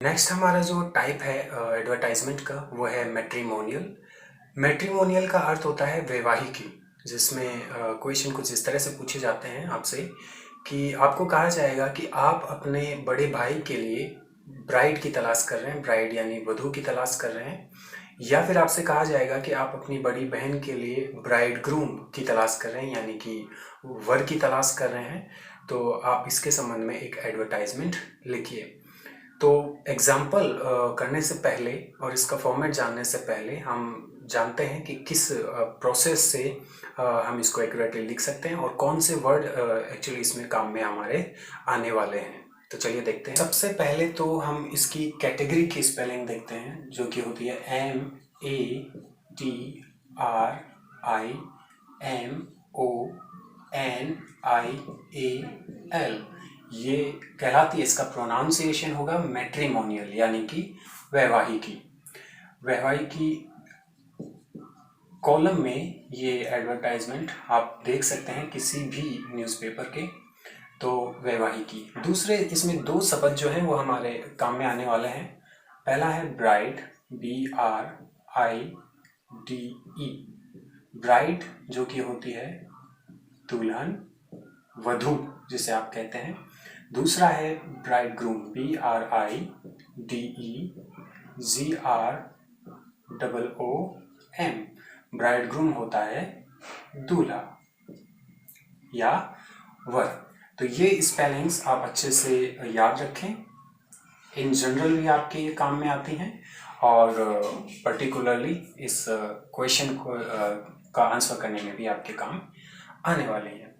Next हमारा जो type है एडवर्टाइजमेंट का वो है मैट्रिमोनियल। मैट्रिमोनियल का अर्थ होता है वैवाहिकी, जिसमें क्वेश्चन कुछ इस तरह से पूछे जाते हैं आपसे कि आपको कहा जाएगा कि आप अपने बड़े भाई के लिए ब्राइड की तलाश कर रहे हैं, ब्राइड यानी वधू की तलाश कर रहे हैं, या फिर आपसे कहा जाएगा कि आप अपनी बड़ी बहन के लिए ब्राइड ग्रूम की तलाश कर रहे हैं, यानी कि वर की तलाश कर रहे हैं। तो आप इसके संबंध में एक एडवर्टाइजमेंट लिखिए। तो एग्जाम्पल करने से पहले और इसका फॉर्मेट जानने से पहले हम जानते हैं कि किस प्रोसेस से हम इसको एक्यूरेटली लिख सकते हैं और कौन से वर्ड एक्चुअली इसमें काम में हमारे आने वाले हैं। तो चलिए देखते हैं। सबसे पहले तो हम इसकी कैटेगरी की स्पेलिंग देखते हैं, जो कि होती है MATRIMONIAL। ये कहलाती है, इसका प्रोनाउंसिएशन होगा मैट्रिमोनियल, यानी कि वैवाहिकी। वैवाहिकी कॉलम में ये एडवर्टाइजमेंट आप देख सकते हैं किसी भी न्यूज़पेपर के। तो वैवाहिकी। दूसरे इसमें दो शब्द जो हैं वो हमारे काम में आने वाले हैं। पहला है ब्राइड, BRIDE। ब्राइड जो कि होती है दुल्हन, वधू जिसे आप कहते हैं। दूसरा है bride groom, BRIDEGROOM। Bride groom होता है दूल्हा या वर। तो ये स्पेलिंग्स आप अच्छे से याद रखें। इन जनरल भी आपके ये काम में आती हैं और पर्टिकुलरली इस क्वेश्चन को का आंसर करने में भी आपके काम आने वाले हैं।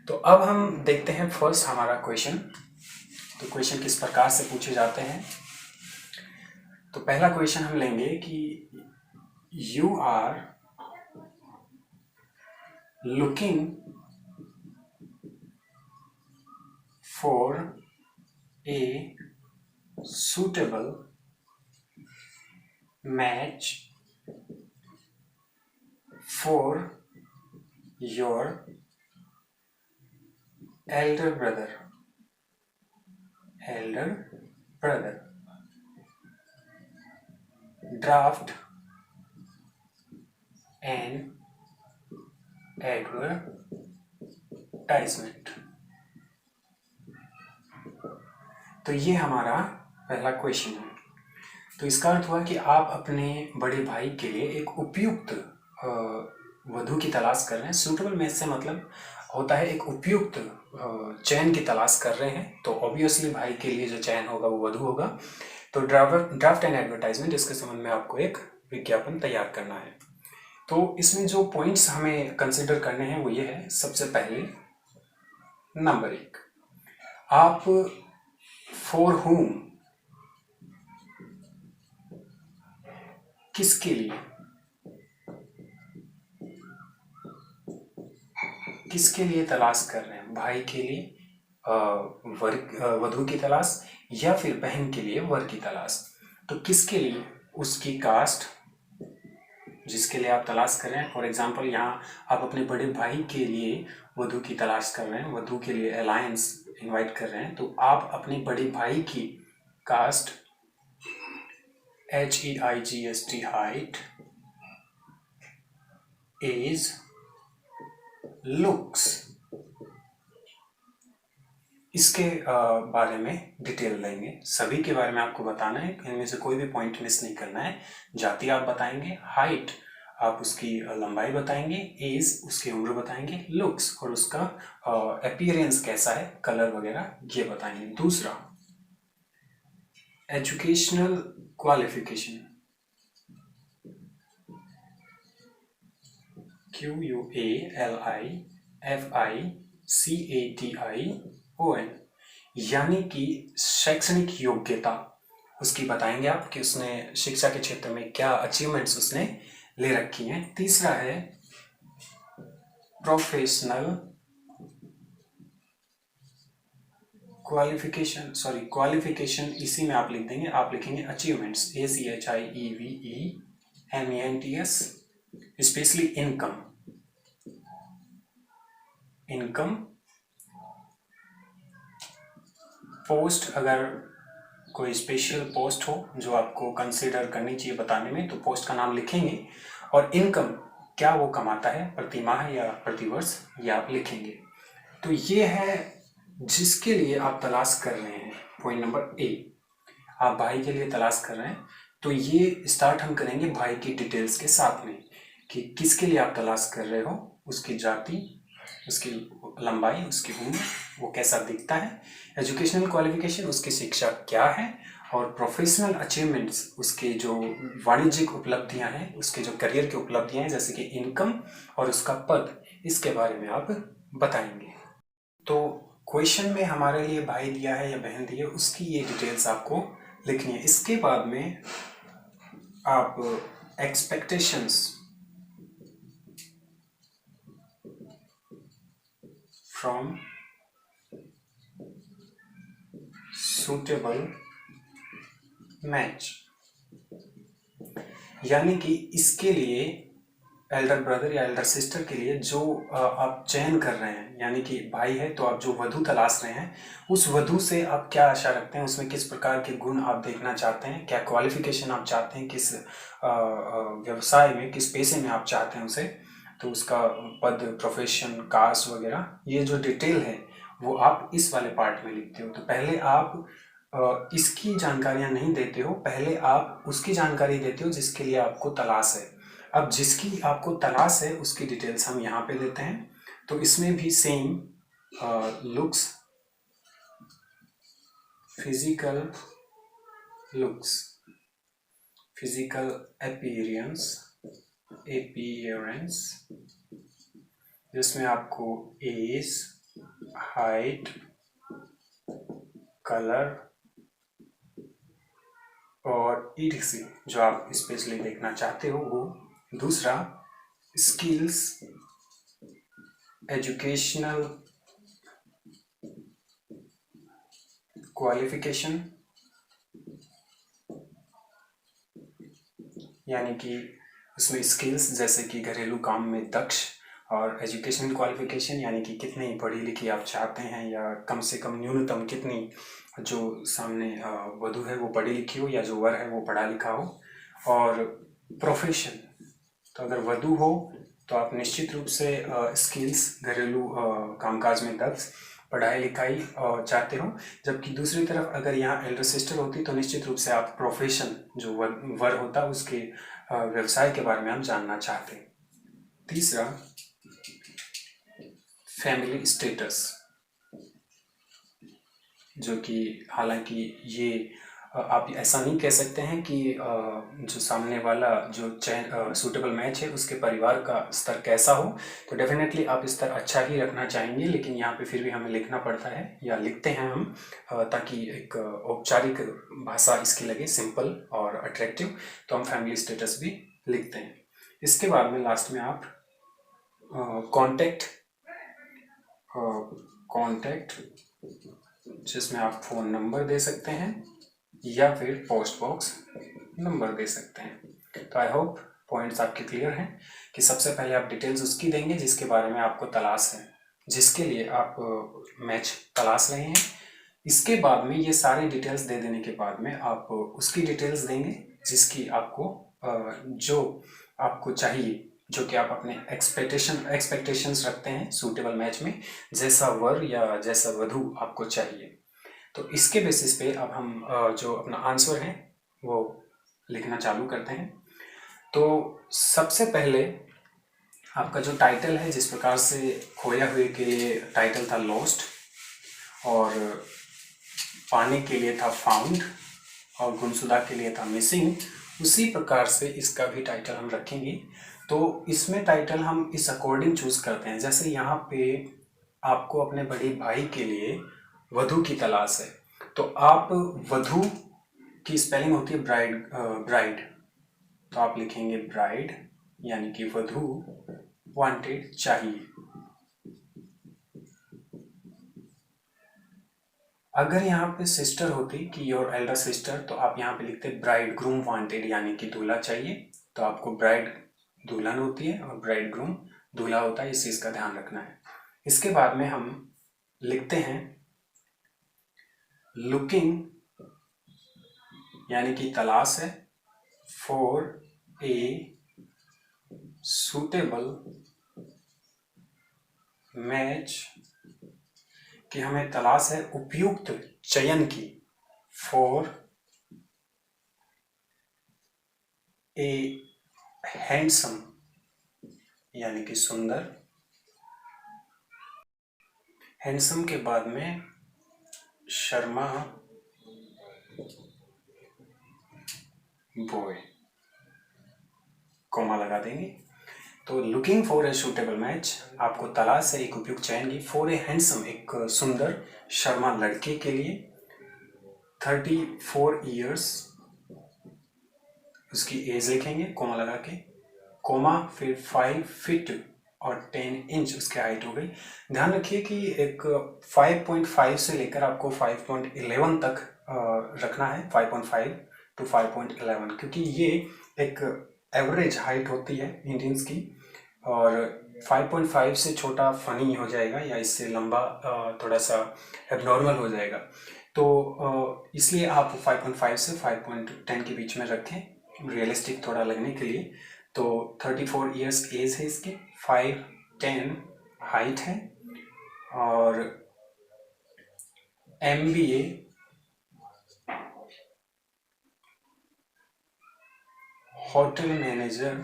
तो अब हम देखते हैं फर्स्ट हमारा क्वेश्चन। तो क्वेश्चन किस प्रकार से पूछे जाते हैं। तो पहला क्वेश्चन हम लेंगे कि you are looking for a suitable match for your elder brother. Draft an advertisement. तो ये हमारा पहला क्वेश्चन है। तो इसका अर्थ हुआ कि आप अपने बड़े भाई के लिए एक उपयुक्त वधू की तलाश कर रहे हैं। सूटेबल मैच से मतलब होता है एक उपयुक्त चयन की तलाश कर रहे हैं। तो ऑब्वियसली भाई के लिए जो चयन होगा वो वधू होगा। तो ड्राफ्ट एंड एडवर्टाइजमेंट, इसके संबंध में आपको एक विज्ञापन तैयार करना है। तो इसमें जो पॉइंट्स हमें कंसिडर करने हैं वो ये है। सबसे पहले नंबर 1, आप फॉर हुम, किसके लिए, किसके लिए तलाश कर रहे हैं। भाई के लिए वधू की तलाश या फिर बहन के लिए वर की तलाश। तो किसके लिए, उसकी कास्ट जिसके लिए आप तलाश कर रहे हैं। फॉर एग्जाम्पल यहाँ आप अपने बड़े भाई के लिए वधू की तलाश कर रहे हैं, वधू के लिए अलायंस इनवाइट कर रहे हैं। तो आप अपने बड़े भाई की caste, HEIGST, height, age, looks, इसके बारे में डिटेल लेंगे। सभी के बारे में आपको बताना है, इनमें से कोई भी पॉइंट मिस नहीं करना है। जाति आप बताएंगे, हाइट आप उसकी लंबाई बताएंगे, एज उसकी उम्र बताएंगे, लुक्स और उसका अपीयरेंस कैसा है, कलर वगैरह ये बताएंगे। दूसरा एजुकेशनल क्वालिफिकेशन, QUALIFICATION, यानी कि शैक्षणिक योग्यता उसकी बताएंगे आप कि उसने शिक्षा के क्षेत्र में क्या अचीवमेंट्स उसने ले रखी हैं। तीसरा है प्रोफेशनल क्वालिफिकेशन, इसी में आप लिख देंगे, आप लिखेंगे achievements, ACHIEVEMENTS, specially income, post अगर कोई स्पेशल पोस्ट हो जो आपको कंसीडर करनी चाहिए बताने में, तो पोस्ट का नाम लिखेंगे और इनकम क्या वो कमाता है प्रति माह या प्रति वर्ष, ये आप लिखेंगे। तो ये है जिसके लिए आप तलाश कर रहे हैं। पॉइंट नंबर ए, आप भाई के लिए तलाश कर रहे हैं, तो ये स्टार्ट हम करेंगे भाई की डिटेल्स के साथ में कि किसके लिए आप तलाश कर रहे हो, उसकी जाति, उसकी लंबाई, उसकी उम्र, वो कैसा दिखता है, एजुकेशनल क्वालिफिकेशन, उसकी शिक्षा क्या है, और प्रोफेशनल अचीवमेंट्स, उसके जो वाणिज्यिक उपलब्धियां हैं, उसके जो करियर की उपलब्धियां हैं जैसे कि इनकम और उसका पद, इसके बारे में आप बताएंगे। तो क्वेश्चन में हमारे लिए भाई दिया है या बहन दी है, उसकी ये डिटेल्स आपको लिखनी है। इसके बाद में आप एक्सपेक्टेशंस फ्रॉम सुटेबल मैच, यानी कि इसके लिए एल्डर ब्रदर या एल्डर सिस्टर के लिए जो आप चयन कर रहे हैं, यानी कि भाई है तो आप जो वधू तलाश रहे हैं, उस वधू से आप क्या आशा रखते हैं, उसमें किस प्रकार के गुण आप देखना चाहते हैं, क्या क्वालिफिकेशन आप चाहते हैं, किस व्यवसाय में, किस पेशे में आप चाहते हैं उसे, तो उसका पद, प्रोफेशन, कास्ट वगैरह, ये जो डिटेल है वो आप इस वाले पार्ट में लिखते हो। तो पहले आप इसकी जानकारियां नहीं देते हो, पहले आप उसकी जानकारी देते हो जिसके लिए आपको तलाश है। अब जिसकी आपको तलाश है उसकी डिटेल्स हम यहाँ पे देते हैं। तो इसमें भी same looks, physical looks, physical appearance, जिसमें आपको एज, हाइट, कलर और ईडीसी जो आप स्पेशली देखना चाहते हो वो। दूसरा स्किल्स, एजुकेशनल क्वालिफिकेशन, यानी कि उसमें स्किल्स जैसे कि घरेलू काम में दक्ष, और एजुकेशनल क्वालिफिकेशन यानी कि कितनी पढ़ी लिखी आप चाहते हैं, या कम से कम न्यूनतम कितनी जो सामने वधू है वो पढ़ी लिखी हो या जो वर है वो पढ़ा लिखा हो। और प्रोफेशन, तो अगर वधू हो तो आप निश्चित रूप से स्किल्स, घरेलू कामकाज में दक्ष, पढ़ाई लिखाई चाहते हो। जबकि दूसरी तरफ अगर यहाँ एल्डर सिस्टर होती तो निश्चित रूप से आप प्रोफेशन जो वर होता उसके व्यवसाय के बारे में आप जानना चाहते। तीसरा फैमिली स्टेटस, जो कि हालांकि ये आप ऐसा नहीं कह सकते हैं कि जो सामने वाला जो सूटेबल मैच है उसके परिवार का स्तर कैसा हो, तो डेफिनेटली आप स्तर अच्छा ही रखना चाहेंगे, लेकिन यहाँ पे फिर भी हमें लिखना पड़ता है या लिखते हैं हम ताकि एक औपचारिक भाषा इसकी लगे, सिंपल और अट्रैक्टिव, तो हम फैमिली स्टेटस भी लिखते हैं। इसके बाद में लास्ट में आप कॉन्टैक्ट, जिसमें आप फ़ोन नंबर दे सकते हैं या फिर पोस्ट बॉक्स नंबर दे सकते हैं। तो आई होप पॉइंट्स आपके क्लियर हैं कि सबसे पहले आप डिटेल्स उसकी देंगे जिसके बारे में आपको तलाश है, जिसके लिए आप मैच तलाश रहे हैं। इसके बाद में ये सारी डिटेल्स दे देने के बाद में आप उसकी डिटेल्स देंगे जिसकी आपको जो आपको चाहिए, जो कि आप अपने एक्सपेक्टेशंस रखते हैं सूटेबल मैच में, जैसा वर या जैसा वधू आपको चाहिए। तो इसके बेसिस पे अब हम जो अपना आंसर है वो लिखना चालू करते हैं। तो सबसे पहले आपका जो टाइटल है, जिस प्रकार से खोया हुए के लिए टाइटल था लॉस्ट, और पाने के लिए था फाउंड, और गुमशुदा के लिए था मिसिंग, उसी प्रकार से इसका भी टाइटल हम रखेंगे। तो इसमें टाइटल हम इस अकॉर्डिंग चूज करते हैं। जैसे यहाँ पे आपको अपने बड़े भाई के लिए वधू की तलाश है, तो आप वधू की स्पेलिंग होती है ब्राइड, तो आप लिखेंगे ब्राइड, यानी कि वधू वांटेड, चाहिए। अगर यहाँ पे सिस्टर होती कि योर एल्डर सिस्टर, तो आप यहाँ पे लिखते ब्राइड ग्रूम वांटेड, यानी कि दूल्हा चाहिए। तो आपको ब्राइड दुल्हन होती है और ब्राइड ग्रूम दूल्हा होता है, इस चीज का ध्यान रखना है। इसके बाद में हम लिखते हैं लुकिंग यानी कि तलाश है फॉर ए सुटेबल मैच, कि हमें तलाश है उपयुक्त चयन की, फॉर ए हैंडसम यानी कि सुंदर, हैंडसम के बाद में शर्मा बॉय, कोमा लगा देंगे। तो looking for a suitable match, आपको तलाश है एक उपयुक्त चयन की, फॉर ए हैंडसम एक सुंदर शर्मा लड़के के लिए, 34 ईयर्स उसकी एज लिखेंगे कोमा लगा के, कोमा फिर 5 फीट और 10 इंच उसकी हाइट हो गई। ध्यान रखिए कि एक 5.5 से लेकर आपको 5.11 तक रखना है, 5.5 to 5.11, क्योंकि ये एक एवरेज हाइट होती है इंडियंस की, और 5.5 से छोटा फनी हो जाएगा या इससे लंबा थोड़ा सा एबनॉर्मल हो जाएगा। तो इसलिए आप 5.5 से 5.10 के बीच में रखें, रियलिस्टिक थोड़ा लगने के लिए। तो 34 ईयर्स एज है इसकी, 5'10" हाइट है, और MBA hotel manager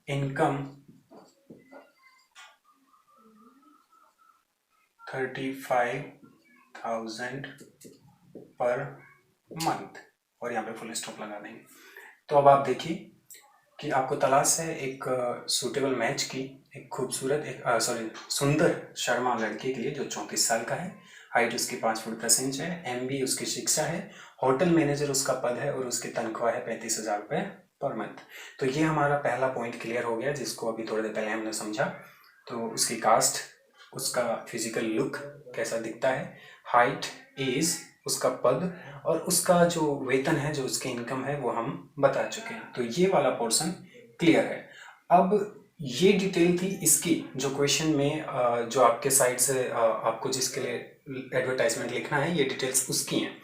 income 35,000 per month, और यहाँ पे फुल स्टॉप लगा देंगे। तो अब आप देखिए कि आपको तलाश है एक सूटेबल मैच की, एक खूबसूरत सुंदर शर्मा लड़के के लिए जो 34 साल का है, हाइट उसकी 5 फुट 10 इंच है, MBA उसकी शिक्षा है, होटल मैनेजर उसका पद है, और उसकी तनख्वाह है 35,000 रुपये पर मंथ। तो ये हमारा पहला पॉइंट क्लियर हो गया, जिसको अभी थोड़ी देर पहले हमने समझा। तो उसकी कास्ट, उसका फिजिकल लुक कैसा दिखता है, हाइट, एज, उसका पद, और उसका जो वेतन है, जो उसकी इनकम है, वो हम बता चुके हैं। तो ये वाला पोर्शन क्लियर है। अब ये डिटेल थी इसकी, जो क्वेश्चन में जो आपके साइड से आपको जिसके लिए एडवर्टाइजमेंट लिखना है, ये डिटेल्स उसकी हैं।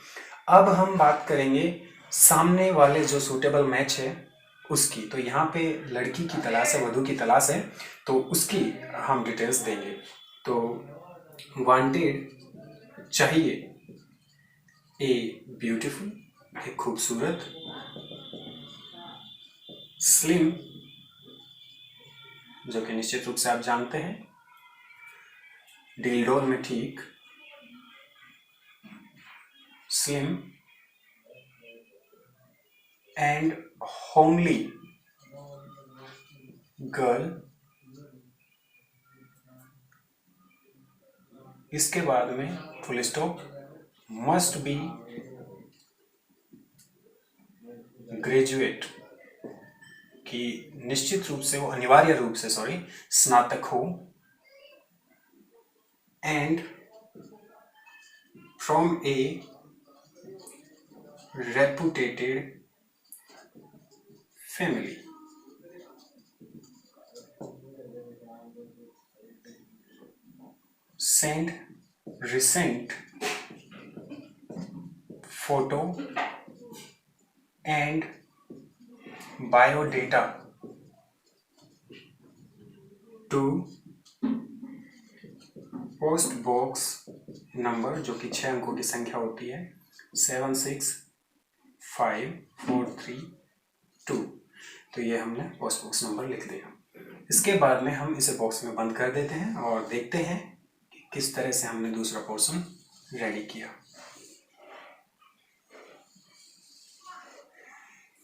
अब हम बात करेंगे सामने वाले जो सूटेबल मैच है उसकी। तो यहाँ पे लड़की की तलाश है, वधू की तलाश है, तो उसकी हम डिटेल्स देंगे। तो वांटेड, चाहिए, ए ब्यूटीफुल, एक खूबसूरत, स्लिम, जो कि निश्चित रूप से आप जानते हैं, डील डोल में ठीक, स्लिम एंड होमली गर्ल। इसके बाद में full stop, must be graduate, कि निश्चित रूप से वो अनिवार्य रूप से स्नातक हो, and from a reputed family. Send recent photo and biodata to post box number, जो कि 6 अंकों की संख्या होती है, 765432। तो ये हमने पोस्ट बॉक्स नंबर लिख दिया। इसके बाद में हम इसे बॉक्स में बंद कर देते हैं और देखते हैं कि किस तरह से हमने दूसरा पोर्शन रेडी किया।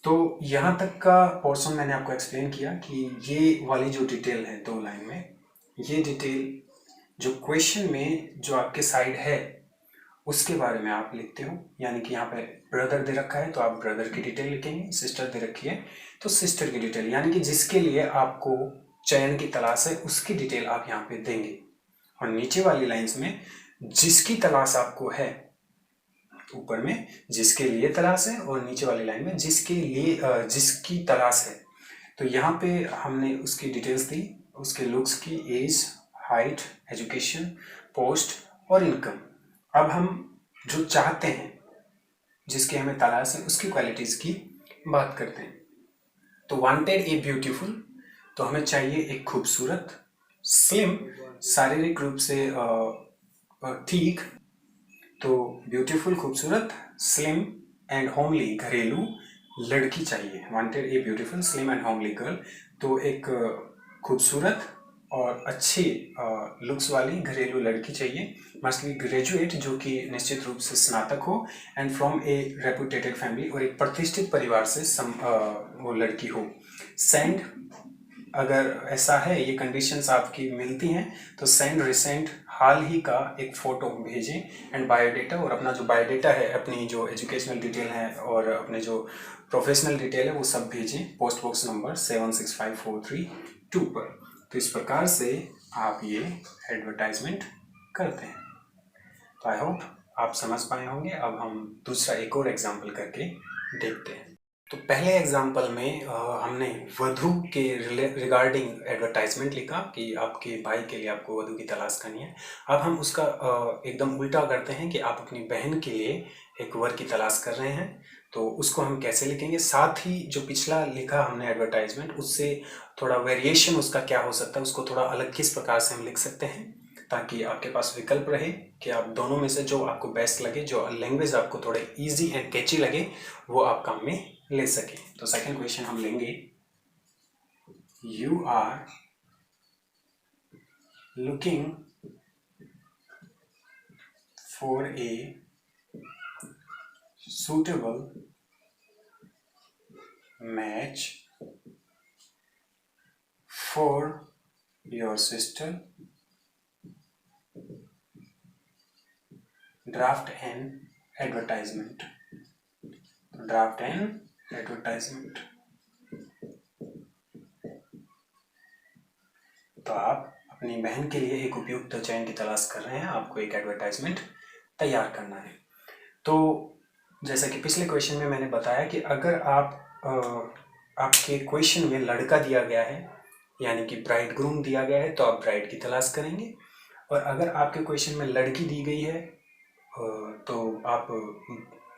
तो यहाँ तक का पोर्शन मैंने आपको एक्सप्लेन किया कि ये वाली जो डिटेल है 2 लाइन में, ये डिटेल जो क्वेश्चन में जो आपके साइड है उसके बारे में आप लिखते हो। यानी कि यहाँ पे ब्रदर दे रखा है तो आप ब्रदर की डिटेल लिखेंगे, सिस्टर दे रखी है तो सिस्टर की डिटेल, यानी कि जिसके लिए आपको चयन की तलाश है उसकी डिटेल आप यहाँ पे देंगे। और नीचे वाली लाइंस में जिसकी तलाश आपको है, ऊपर में जिसके लिए तलाश है और नीचे वाली लाइन में जिसके लिए जिसकी तलाश है। तो यहाँ पे हमने उसकी डिटेल्स दी, उसके लुक्स की, एज, हाइट, एजुकेशन, पोस्ट और इनकम। अब हम जो चाहते हैं, जिसकी हमें तलाश है, उसकी क्वालिटीज़ की बात करते हैं। तो वांटेड ए ब्यूटीफुल, तो हमें चाहिए एक खूबसूरत, स्लिम शारीरिक रूप से ठीक, तो ब्यूटीफुल खूबसूरत, स्लिम एंड होमली घरेलू लड़की चाहिए। Wanted a beautiful slim and homely girl, तो एक खूबसूरत और अच्छी लुक्स वाली घरेलू लड़की चाहिए, मस्टली ग्रेजुएट, जो कि निश्चित रूप से स्नातक हो, and from a reputed family, और एक प्रतिष्ठित परिवार से वो लड़की हो। सेंड, अगर ऐसा है, ये कंडीशंस आपकी मिलती हैं, तो सेंड रिसेंट, हाल ही का एक फ़ोटो भेजें, एंड बायोडेटा, और अपना जो बायोडेटा है, अपनी जो एजुकेशनल डिटेल है और अपने जो प्रोफेशनल डिटेल है, वो सब भेजें पोस्ट बॉक्स नंबर 765432 पर। तो इस प्रकार से आप ये एडवर्टाइजमेंट करते हैं। तो आई होप आप समझ पाए होंगे। अब हम दूसरा एक और एग्जाम्पल करके देखते हैं। तो पहले एग्जाम्पल में हमने वधू के रिगार्डिंग एडवर्टाइजमेंट लिखा कि आपके भाई के लिए आपको वधू की तलाश करनी है। अब हम उसका एकदम उल्टा करते हैं कि आप अपनी बहन के लिए एक वर की तलाश कर रहे हैं। तो उसको हम कैसे लिखेंगे, साथ ही जो पिछला लिखा हमने एडवर्टाइजमेंट, उससे थोड़ा वेरिएशन उसका क्या हो सकता है, उसको थोड़ा अलग किस प्रकार से हम लिख सकते हैं, ताकि आपके पास विकल्प रहे कि आप दोनों में से जो आपको बेस्ट लगे, जो लैंग्वेज आपको थोड़े इजी एंड कैची लगे, वो आप काम में ले सके। तो सेकंड क्वेश्चन हम लेंगे, you are looking for a suitable match for your sister, draft an advertisement. draft an advertisement, तो आप अपनी बहन के लिए एक उपयुक्त चयन की तलाश कर रहे हैं, आपको एक एडवर्टाइजमेंट तैयार करना है। तो जैसा कि पिछले क्वेश्चन में मैंने बताया कि अगर आपके क्वेश्चन में लड़का दिया गया है, यानी कि ब्राइड ग्रूम दिया गया है, तो आप ब्राइड की तलाश करेंगे। और अगर आपके क्वेश्चन में लड़की दी गई है, तो आप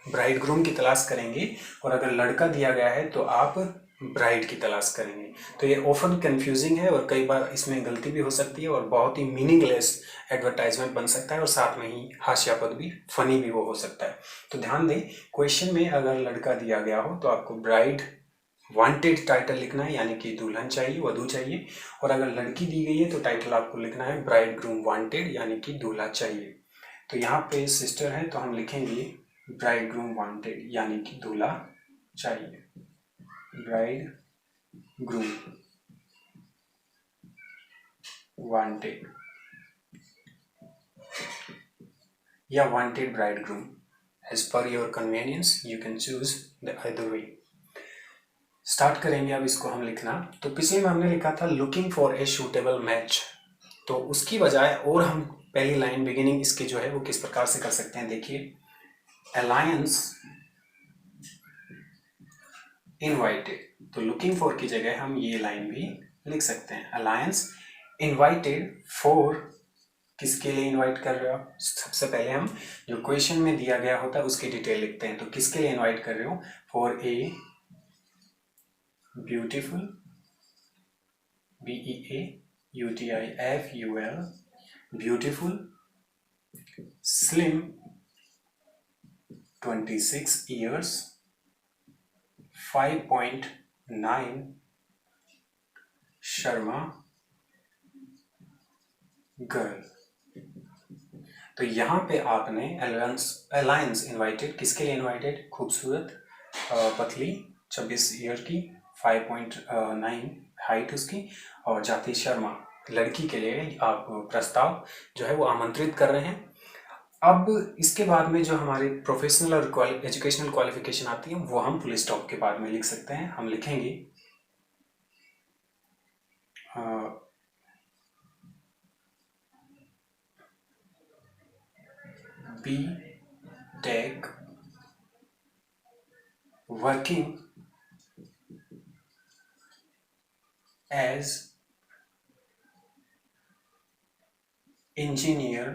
ब्राइड ग्रूम की तलाश करेंगे। और अगर लड़का दिया गया है, तो आप ब्राइड की तलाश करेंगे। तो ये ऑफन कंफ्यूजिंग है और कई बार इसमें गलती भी हो सकती है और बहुत ही मीनिंगलेस एडवर्टाइजमेंट बन सकता है और साथ में ही हास्यास्पद भी, फनी भी वो हो सकता है। तो ध्यान दें, क्वेश्चन में अगर लड़का दिया गया हो तो आपको ब्राइड वांटेड टाइटल लिखना है, यानी कि दुल्हन चाहिए, वधू चाहिए। और अगर लड़की दी गई है तो टाइटल आपको लिखना है ब्राइड ग्रूम वांटेड, यानी कि दूल्हा चाहिए। तो यहाँ पे सिस्टर है, तो हम लिखेंगे ब्राइड ग्रूम वांटेड, यानी कि दूल्हा चाहिए। ब्राइड ग्रूम वांटेड या wanted bride groom, as per your convenience you can choose the other way. Start करेंगे अब इसको हम लिखना। तो पिछले में हमने लिखा था looking for a suitable match, तो उसकी बजाय और हम पहली लाइन बिगिनिंग इसकी जो है वो किस प्रकार से कर सकते हैं, देखिए, अलायंस इनवाइटेड। तो लुकिंग फॉर की जगह हम ये लाइन भी लिख सकते हैं, अलायंस इनवाइटेड फॉर, किसके लिए इनवाइट कर रहे हो आप। सबसे पहले हम जो क्वेश्चन में दिया गया होता है उसकी डिटेल लिखते हैं। तो किसके लिए इनवाइट कर रहे हो, for a beautiful, BEAUTIFUL, beautiful, slim, 26 years, 5.9 Sharma girl. तो यहाँ पे आपने अलायंस इनवाइटेड, किसके लिए इनवाइटेड, खूबसूरत पतली 26 ईयर की, 5.9 हाइट उसकी, और जाति शर्मा, लड़की के लिए आप प्रस्ताव जो है वो आमंत्रित कर रहे हैं। अब इसके बाद में जो हमारे प्रोफेशनल और एजुकेशनल क्वालिफिकेशन आती है वो हम फुल स्टॉप के बाद में लिख सकते हैं। हम लिखेंगे B.Tech working as engineer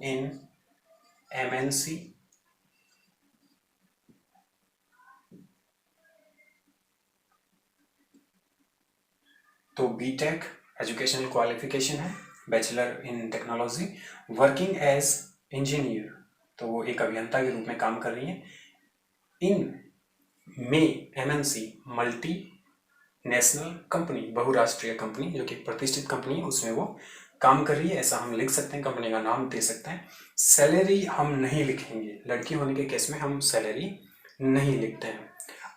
in MNC, तो बीटेक एजुकेशनल क्वालिफिकेशन है, bachelor in technology, working as engineer, तो वो एक अभियंता के रूप में काम कर रही है, इन में एमएनसी मल्टी नेशनल कंपनी, बहुराष्ट्रीय कंपनी जो कि प्रतिष्ठित कंपनी है, उसमें वो काम कर रही है, ऐसा हम लिख सकते हैं, कंपनी का नाम दे सकते हैं। सैलरी हम नहीं लिखेंगे, लड़की होने के केस में हम सैलरी नहीं लिखते हैं।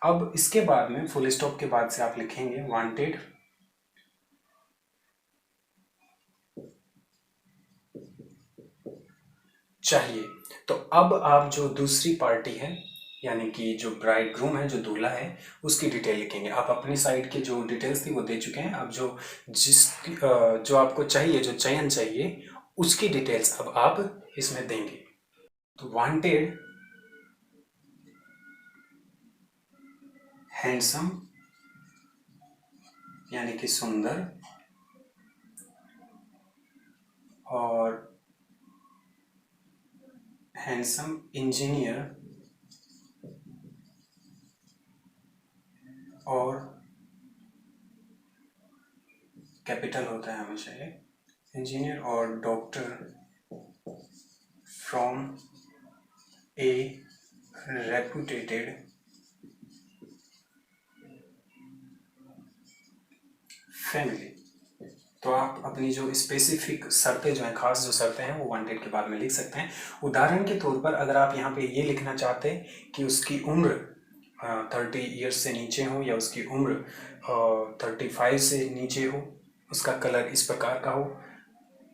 अब इसके बाद में फुल स्टॉप के बाद से आप लिखेंगे वांटेड चाहिए। तो अब आप जो दूसरी पार्टी है यानी कि जो ब्राइड ग्रूम है, जो दूल्हा है, उसकी डिटेल लिखेंगे। आप अपनी साइड की जो डिटेल्स थी वो दे चुके हैं। अब जो आपको चाहिए, जो चयन चाहिए, उसकी डिटेल्स अब आप इसमें देंगे। तो वांटेड हैंडसम यानी कि सुंदर, और हैंडसम इंजीनियर, और कैपिटल होता है हमेशा ये, इंजीनियर और doctor from a reputed family. तो आप अपनी जो स्पेसिफिक शर्तें जो हैं, खास जो शर्तें हैं, वो वांटेड के बाद में लिख सकते हैं। उदाहरण के तौर पर अगर आप यहाँ पे ये लिखना चाहते हैं कि उसकी उम्र 30 ईयर्स से नीचे हो, या उसकी उम्र 35 से नीचे हो, उसका कलर इस प्रकार का हो,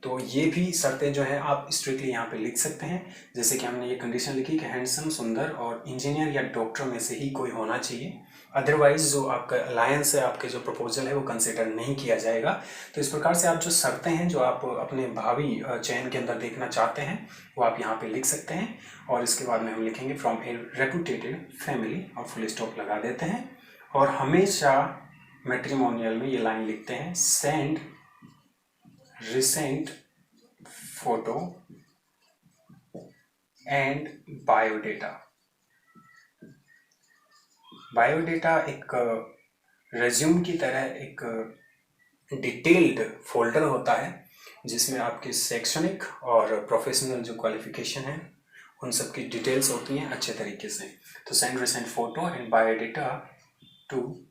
तो ये भी शर्तें जो हैं आप स्ट्रिक्टली यहाँ पे लिख सकते हैं। जैसे कि हमने ये कंडीशन लिखी कि हैंडसम, सुंदर और इंजीनियर या डॉक्टर में से ही कोई होना चाहिए, अदरवाइज जो आपका अलायंस है, आपके जो प्रपोजल है, वो कंसिडर नहीं किया जाएगा। तो इस प्रकार से आप जो शर्तें हैं जो आप अपने भावी चयन के अंदर देखना चाहते हैं, वो आप यहाँ पे लिख सकते हैं। और इसके बाद में हम लिखेंगे फ्रॉम ए रेपुटेटेड फैमिली और फुल स्टॉप लगा देते हैं। और हमेशा मैट्रिमोनियल में ये लाइन लिखते हैं, send recent photo and biodata. Biodata एक रेज्यूम की तरह एक डिटेल्ड फोल्डर होता है जिसमें आपके शैक्षणिक और प्रोफेशनल जो क्वालिफिकेशन है उन सब की डिटेल्स होती हैं अच्छे तरीके से। तो send recent photo and biodata to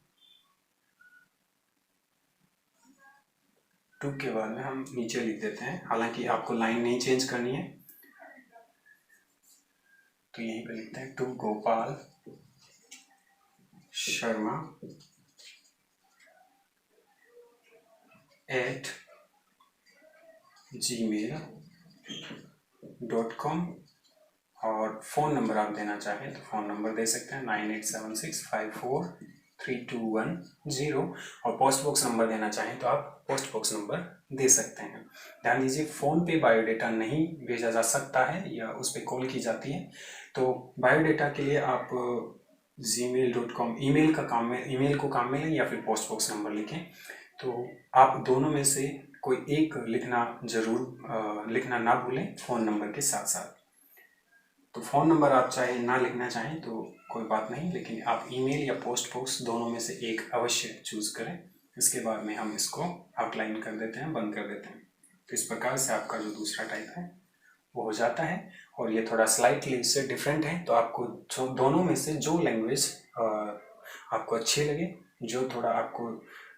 के बाद में हम नीचे लिख देते हैं, हालांकि आपको लाइन नहीं चेंज करनी है, तो यहीं पे लिखते हैं टू गोपाल शर्मा @gmail.com। और फ़ोन नंबर आप देना चाहें तो फ़ोन नंबर दे सकते हैं 9876543210। और पोस्ट बॉक्स नंबर देना चाहें तो आप पोस्ट बॉक्स नंबर दे सकते हैं। ध्यान दीजिए, फ़ोन पे बायोडेटा नहीं भेजा जा सकता है या उस पर कॉल की जाती है। तो बायोडेटा के लिए आप gmail.com ईमेल को काम में लें या फिर पोस्ट बॉक्स नंबर लिखें। तो आप दोनों में से कोई एक लिखना ना भूलें फ़ोन नंबर के साथ साथ। तो फ़ोन नंबर आप चाहे ना लिखना चाहें तो कोई बात नहीं, लेकिन आप ईमेल या पोस्ट बॉक्स दोनों में से एक अवश्य चूज़ करें। इसके बाद में हम इसको आउटलाइन कर देते हैं, बंद कर देते हैं। तो इस प्रकार से आपका जो दूसरा टाइप है वो हो जाता है। और ये थोड़ा स्लाइटली इससे डिफरेंट है, तो आपको जो दोनों में से जो लैंग्वेज आपको अच्छी लगे, जो थोड़ा आपको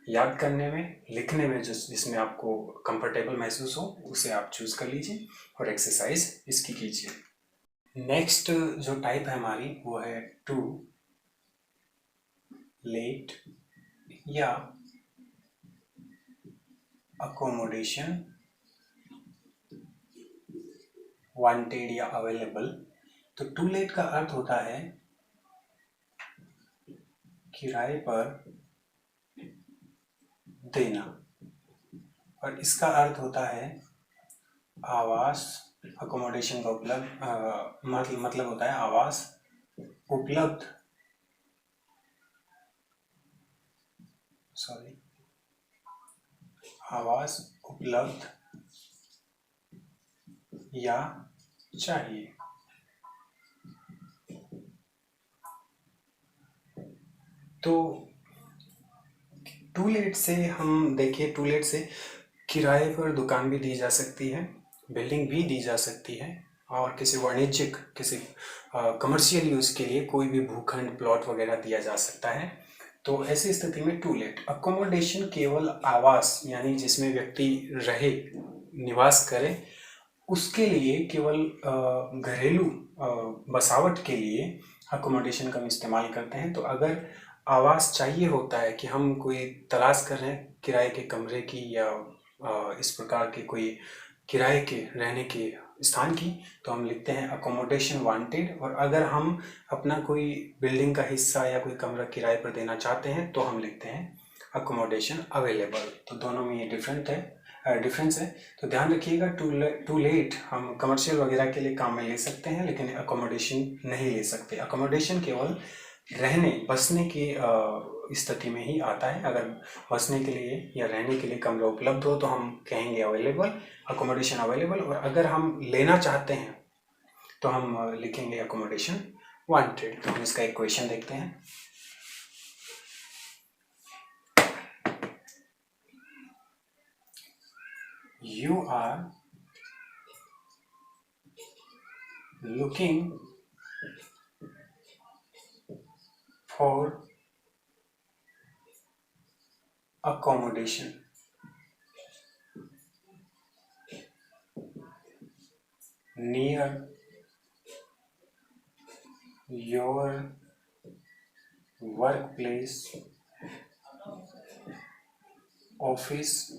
याद करने में, लिखने में जिसमें आपको कंफर्टेबल महसूस हो, उसे आप चूज़ कर लीजिए और एक्सरसाइज इसकी कीजिए। नेक्स्ट जो टाइप है हमारी वो है टू लेट या अकोमोडेशन वांटेड या अवेलेबल। तो टू लेट का अर्थ होता है किराए पर देना, और इसका अर्थ होता है आवास, अकोमोडेशन का मतलब होता है आवास उपलब्ध, आवास उपलब्ध या चाहिए। तो टू लेट से हम देखिए, टू लेट से किराए पर दुकान भी दी जा सकती है, बिल्डिंग भी दी जा सकती है, और किसी वाणिज्यिक, किसी कमर्शियल यूज़ के लिए कोई भी भूखंड, प्लॉट वगैरह दिया जा सकता है। तो ऐसी स्थिति में टू लेट। अकोमोडेशन केवल आवास यानी जिसमें व्यक्ति रहे, निवास करे, उसके लिए केवल घरेलू बसावट के लिए अकोमोडेशन का हम इस्तेमाल करते हैं। तो अगर आवास चाहिए होता है कि हम कोई तलाश कर रहे हैं किराए के कमरे की या इस प्रकार के कोई किराए के रहने के स्थान की, तो हम लिखते हैं अकोमोडेशन वांटेड। और अगर हम अपना कोई बिल्डिंग का हिस्सा या कोई कमरा किराए पर देना चाहते हैं तो हम लिखते हैं अकोमोडेशन अवेलेबल। तो दोनों में ये डिफरेंस है। तो ध्यान रखिएगा, टू लेट हम कमर्शियल वगैरह के लिए काम में ले सकते हैं, लेकिन अकोमोडेशन नहीं ले सकते। अकोमोडेशन केवल रहने बसने की स्थिति में ही आता है। अगर बसने के लिए या रहने के लिए कमरा उपलब्ध हो तो हम कहेंगे अवेलेबल, अकोमोडेशन अवेलेबल। और अगर हम लेना चाहते हैं तो हम लिखेंगे अकोमोडेशन वांटेड। तो हम इसका एक क्वेश्चन देखते हैं। You are looking for accommodation near your workplace, office,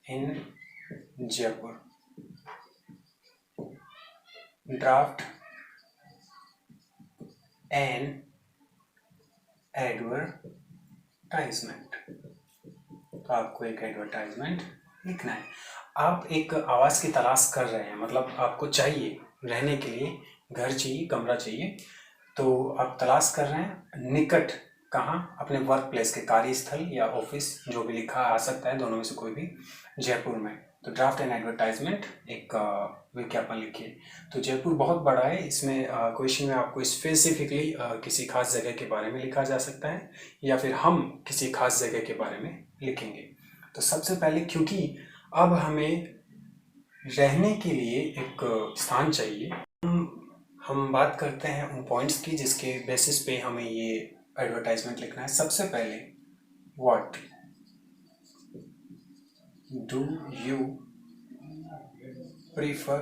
in Jaipur. Draft an advertisement। तो आपको एक एडवर्टाइजमेंट लिखना है। आप एक आवास की तलाश कर रहे हैं, मतलब आपको चाहिए रहने के लिए, घर चाहिए, कमरा चाहिए। तो आप तलाश कर रहे हैं निकट, कहाँ? अपने वर्क प्लेस के, कार्यस्थल या ऑफिस, जो भी लिखा आ सकता है, दोनों में से कोई भी, जयपुर में। तो ड्राफ्ट एन एडवर्टाइजमेंट, एक विज्ञापन लिखिए। तो जयपुर बहुत बड़ा है, इसमें क्वेश्चन में आपको स्पेसिफिकली किसी खास जगह के बारे में लिखा जा सकता है, या फिर हम किसी खास जगह के बारे में लिखेंगे। तो सबसे पहले, क्योंकि अब हमें रहने के लिए एक स्थान चाहिए, हम बात करते हैं उन पॉइंट्स की जिसके बेसिस पे हमें ये एडवर्टाइजमेंट लिखना है। सबसे पहले, व्हाट डू यू प्रीफर,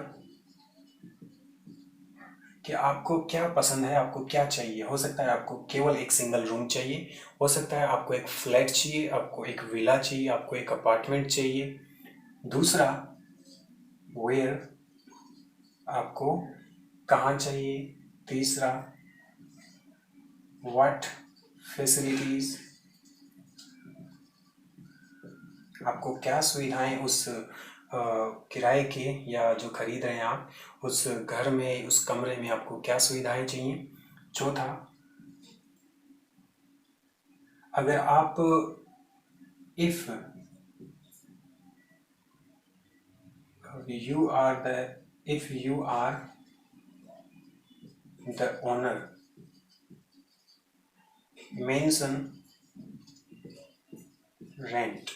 कि आपको क्या पसंद है, आपको क्या चाहिए। हो सकता है आपको केवल एक सिंगल रूम चाहिए, हो सकता है आपको एक फ्लैट चाहिए, आपको एक विला चाहिए, आपको एक अपार्टमेंट चाहिए। दूसरा, वेयर, आपको कहाँ चाहिए। तीसरा, व्हाट फैसिलिटीज, आपको क्या सुविधाएं उस किराए के या जो खरीद रहे हैं आप, उस घर में, उस कमरे में आपको क्या सुविधाएं चाहिए। चौथा, अगर आप if you are if you are the owner, mention rent।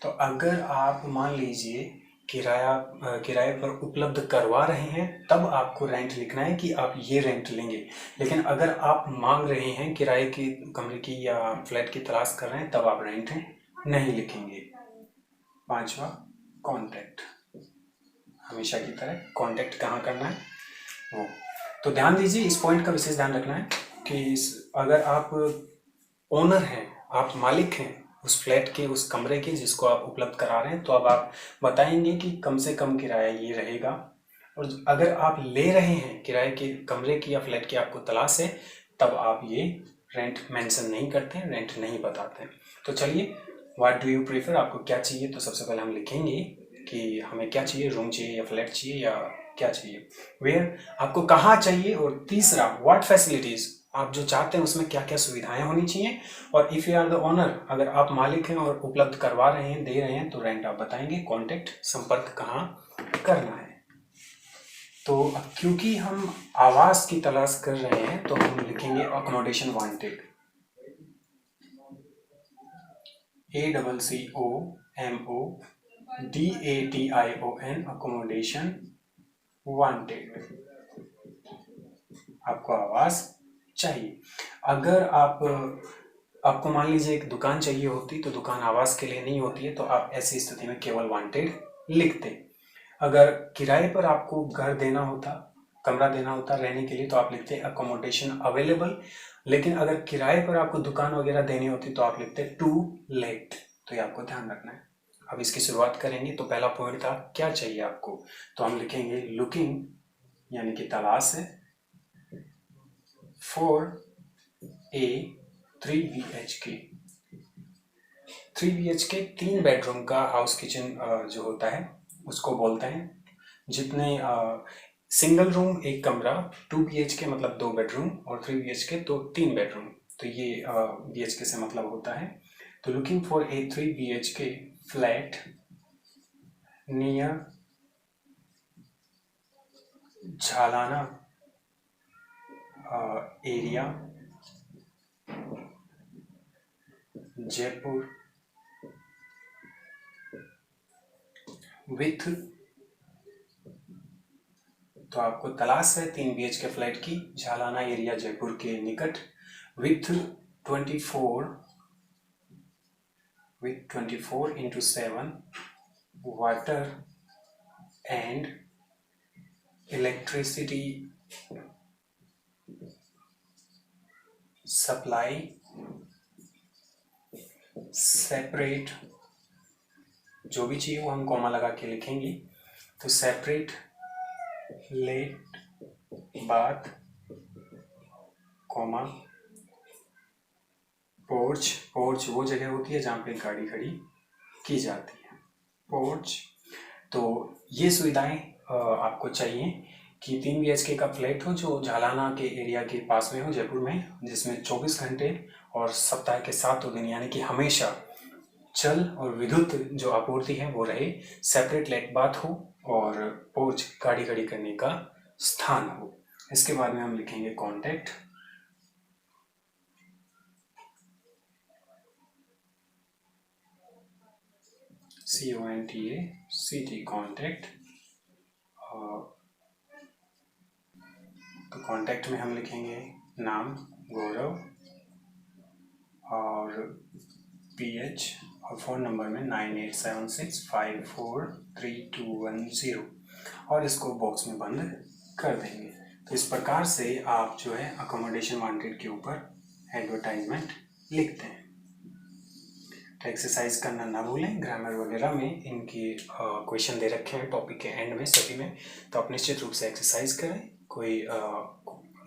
तो अगर आप मान लीजिए किराए पर उपलब्ध करवा रहे हैं, तब आपको रेंट लिखना है कि आप ये रेंट लेंगे। लेकिन अगर आप मांग रहे हैं, किराए की कमरे की या फ्लैट की तलाश कर रहे हैं, तब आप रेंट नहीं लिखेंगे। पांचवा, कॉन्टैक्ट, हमेशा की तरह कॉन्टैक्ट कहाँ करना है वो। तो ध्यान दीजिए, इस पॉइंट का विशेष ध्यान रखना है कि अगर आप ओनर हैं, आप मालिक हैं उस फ्लैट के, उस कमरे के जिसको आप उपलब्ध करा रहे हैं, तो अब आप बताएंगे कि कम से कम किराया ये रहेगा। और अगर आप ले रहे हैं किराए के कमरे की या फ्लैट की, आपको तलाश है, तब आप ये रेंट मेंशन नहीं करते हैं, रेंट नहीं बताते हैं। तो चलिए, व्हाट डू यू प्रीफर, आपको क्या चाहिए। तो सबसे पहले हम लिखेंगे कि हमें क्या चाहिए, रूम चाहिए या फ्लैट चाहिए या क्या चाहिए। वेयर, आपको कहाँ चाहिए। और तीसरा, व्हाट फैसिलिटीज, आप जो चाहते हैं उसमें क्या क्या सुविधाएं होनी चाहिए, और if you are the owner, अगर आप मालिक हैं और उपलब्ध करवा रहे हैं, दे रहे हैं, तो रेंट आप बताएंगे। कॉन्टेक्ट, संपर्क कहाँ करना है। तो अब क्योंकि हम आवास की तलाश कर रहे हैं तो हम लिखेंगे accommodation wanted, ACCOMODATION, accommodation wanted. आपको आवास चाहिए। अगर आपको मान लीजिए एक दुकान चाहिए होती तो दुकान आवास के लिए नहीं होती है, तो आप ऐसी स्थिति में केवल वांटेड लिखते। अगर किराए पर आपको घर देना होता, कमरा देना होता रहने के लिए, तो आप लिखते अकोमोडेशन अवेलेबल। लेकिन अगर किराए पर आपको दुकान वगैरह देनी होती तो आप लिखते टू लेट। तो ये आपको ध्यान रखना है। अब इसकी शुरुआत करेंगे। तो पहला पॉइंट था क्या चाहिए आपको, तो हम लिखेंगे लुकिंग यानी कि तलाश है for a 3 BHK। 3 BHK 3 bedroom का हाउस किचन जो होता है उसको बोलते हैं। जितने सिंगल रूम एक कमरा, 2 BHK मतलब 2 बेडरूम, और 3 BHK तो 3 बेडरूम। तो ये BHK से मतलब होता है। तो looking for A 3 BHK flat near Jhalana area, Jaipur, with, तो आपको तलाश है 3 BHK फ्लैट की झालाना एरिया जयपुर के निकट, with 24/7 water and electricity supply separate. जो भी चाहिए वो हम कॉमा लगा के लिखेंगे। तो separate lat bath comma porch. Porch वो जगह होती है जहाँ पे गाड़ी खड़ी की जाती है, पोर्च। तो ये सुविधाएं आपको चाहिए कि 3 BHK का फ्लैट हो जो झालाना के एरिया के पास में हो जयपुर में, जिसमें 24 घंटे और सप्ताह के 7 दिन यानी कि हमेशा जल और विद्युत जो आपूर्ति है वो रहे, सेपरेट लेट बाथ हो, और पोर्च गाड़ी खड़ी करने का स्थान हो। इसके बाद में हम लिखेंगे कॉन्टैक्ट, CONTACT, कॉन्टैक्ट। तो कॉन्टैक्ट में हम लिखेंगे नाम गौरव और PH और फ़ोन नंबर में 9876543210, और इसको बॉक्स में बंद कर देंगे। तो इस प्रकार से आप जो है अकोमोडेशन वांटेड के ऊपर एडवर्टाइजमेंट लिखते हैं। तो एक्सरसाइज करना ना भूलें। ग्रामर वगैरह में इनके क्वेश्चन दे रखे हैं टॉपिक के एंड में सभी में, तो आप निश्चित रूप से एक्सरसाइज करें। कोई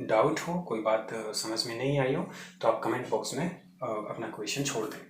डाउट हो, कोई बात समझ में नहीं आई हो, तो आप कमेंट बॉक्स में अपना क्वेश्चन छोड़ दें।